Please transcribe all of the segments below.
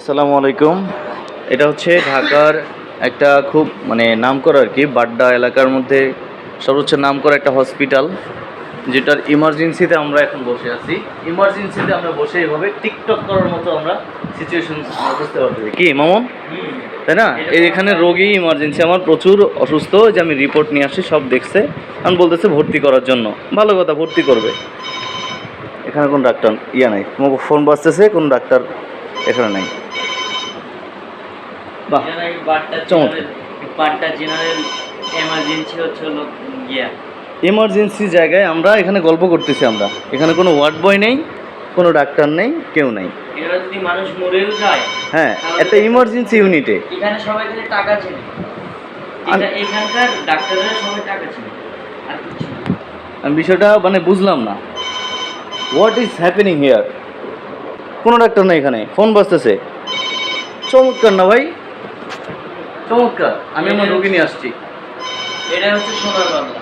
আসসালামু আলাইকুম। এটা হচ্ছে ঢাকার একটা খুব নামকরা আর কি, বাড্ডা এলাকার মধ্যে সর্বোচ্চ নামকরা একটা হসপিটাল, যেটার ইমার্জেন্সিতে আমরা এখন বসে আছি। ইমার্জেন্সিতে আমরা বসে এইভাবে টিকটক করার মতো আমরা সিচুয়েশন বুঝতে পারছি কি মামুন, তাই না? এখানে রোগী ইমার্জেন্সি, আমার প্রচুর অসুস্থ, যে আমি রিপোর্ট নিয়ে আসি, সব দেখছে, আমি বলতেছে ভর্তি করার জন্য। ভালো কথা, ভর্তি করবে। এখানে কোন ডাক্তার নাই, ফোন বাজতেছে, কোন ডাক্তার এখানে নাই। এমার্জেন্সি জায়গায় আমরা এখানে গল্প করতেছি, আমরা এখানে কোনো ওয়ার্ড বয় নেই, কোনো ডাক্তার নেই, কেউ নাই। যদি মানুষ মরেও যায়, হ্যাঁ, একটা ইমার্জেন্সি ইউনিটে এখানে সবাই টাকা ছিল, এখানকার ডাক্তাররা সবাই টাকা ছিল, আর কিছু আমি বিষয়টা বুঝলাম না। What is happening here? কোনো ডাক্তার নেই এখানে, ফোন বাজতেছে। চমৎকার না ভাই, চমৎকার। আমি আমার রোগী নিয়ে আসছি। এটা হচ্ছে সোনার বাংলা।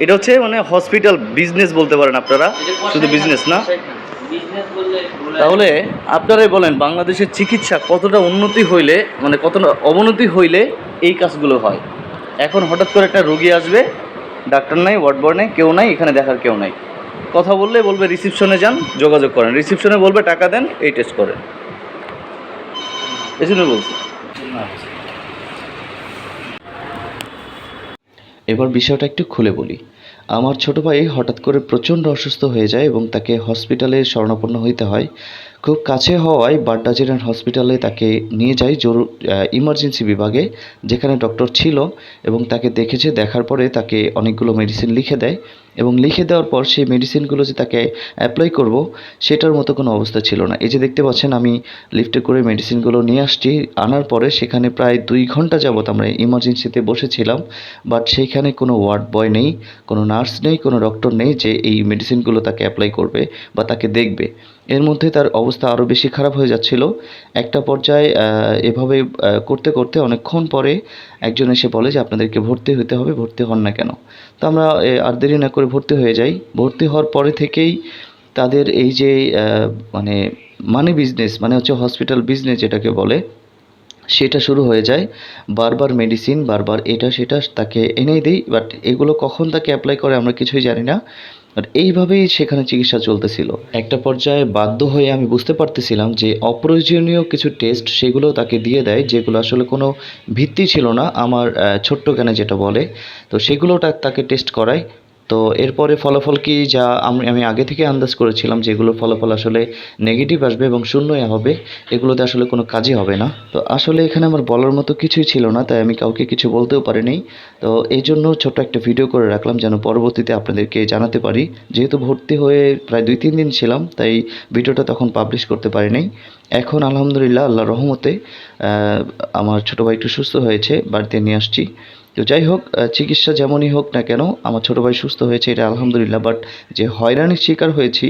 এটা হচ্ছে হসপিটাল বিজনেস বলতে পারেন আপনারা, শুধু বিজনেস না। তাহলে আপনারাই বলেন, বাংলাদেশের চিকিৎসা কতটা উন্নতি হইলে, কতটা অবনতি হইলে এই কাজগুলো হয়। এখন হঠাৎ করে একটা রোগী আসবে, ডাক্তার নাই, ওয়ার্ড বয় নেই, কেউ নাই, এখানে দেখার কেউ নাই। কথা বললে বলবে রিসিপশনে যান, যোগাযোগ করেন। রিসিপশনে বলবে টাকা দেন, এই টেস্ট করেন। এই জন্য বলছি। এবার বিষয়টা একটু খুলে বলি। আমার ছোট ভাই হঠাৎ করে প্রচণ্ড অসুস্থ হয়ে যায় এবং তাকে হসপিটালে শরণাপন্ন হইতে হয়। খুব কাছে হওয়ায় বাড্ডা জেনারেল হসপিটালে তাকে নিয়ে যায় ইমার্জেন্সি বিভাগে, যেখানে ডক্টর ছিল এবং তাকে দেখেছে। দেখার পরে তাকে অনেকগুলো মেডিসিন লিখে দেয় এবং লিখে দেওয়ার পর সেই মেডিসিনগুলো যে তাকে অ্যাপ্লাই করব, সেটার মতো কোনো অবস্থা ছিল না। এই যে দেখতে পাচ্ছেন, আমি লিফটে করে মেডিসিনগুলো নিয়ে আসছি। আনার পরে সেখানে প্রায় 2 ঘন্টা যাবত আমরা ইমার্জেন্সিতে বসেছিলাম, বাট সেইখানে কোনো ওয়ার্ড বয় নেই, কোনো নার্স নেই, কোনো ডক্টর নেই যে এই মেডিসিনগুলো তাকে অ্যাপ্লাই করবে বা তাকে দেখবে। এর মধ্যে তার অবস্থা আরও বেশি খারাপ হয়ে যাচ্ছিল। একটা পর্যায়ে এভাবে করতে করতে অনেকক্ষণ পরে একজন এসে বলে যে আপনাদেরকে ভর্তি হতে হবে, ভর্তি হন না কেন? তো আমরা আর দেরি না করে ভর্তি হয়ে যাই। ভর্তি হওয়ার পরে থেকেই তাদের এই যে মানি বিজনেস, হচ্ছে হসপিটাল বিজনেস যেটাকে বলে, সেটা শুরু হয়ে যায়। বারবার মেডিসিন, বারবার এটা সেটা তাকে এনেই দেই, বাট এগুলো কখন তাকে অ্যাপ্লাই করে আমরা কিছুই জানি না। আর এইভাবেই সেখানে চিকিৎসা চলতেছিল। একটা পর্যায়ে বাধ্য হয়ে আমি বুঝতে পারতেছিলাম যে অপ্রয়োজনীয় কিছু টেস্ট সেগুলো তাকে দিয়ে দেয়, যেগুলো আসলে কোনো ভিত্তি ছিল না, আমার ছোট্ট জ্ঞানে যেটা বলে। তো সেগুলো তাকে টেস্ট করায়। তো এরপরে ফলাফল কি, যা আমি আগে থেকে আন্দাজ করেছিলাম যেগুলোর ফলাফল আসলে নেগেটিভ আসবে এবং শূন্যই হবে, এগুলোতে আসলে কোনো কাজই হবে না। তো আসলে এখানে আমার বলার মতো কিছুই ছিল না, তাই আমি কাউকে কিছু বলতেও পারিনি। তো এই জন্য ছোট্ট একটা ভিডিও করে রাখলাম, যেন পরবর্তীতে আপনাদেরকে জানাতে পারি। যেহেতু ভর্তি হয়ে প্রায় 2-3 দিন ছিলাম, তাই ভিডিওটা তখন পাবলিশ করতে পারিনি। এখন আলহামদুলিল্লাহ, আল্লাহর রহমতে আমার ছোটো ভাই একটু সুস্থ হয়েছে, বাড়িতে নিয়ে আসছি। তো যাই হোক, চিকিৎসা যেমনই হোক না কেন, আমার ছোটো ভাই সুস্থ হয়েছে, এটা আলহামদুলিল্লাহ। বাট যে হয়রানির শিকার হয়েছি,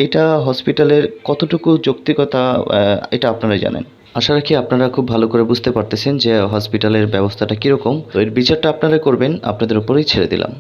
এটা হসপিটালের কতটুকু যৌক্তিকতা, এটা আপনারা জানেন। আশা রাখি আপনারা খুব ভালো করে বুঝতে পারতেছেন যে হসপিটালের ব্যবস্থাটা কীরকম। তো এর বিচারটা আপনারা করবেন, আপনাদের উপরেই ছেড়ে দিলাম।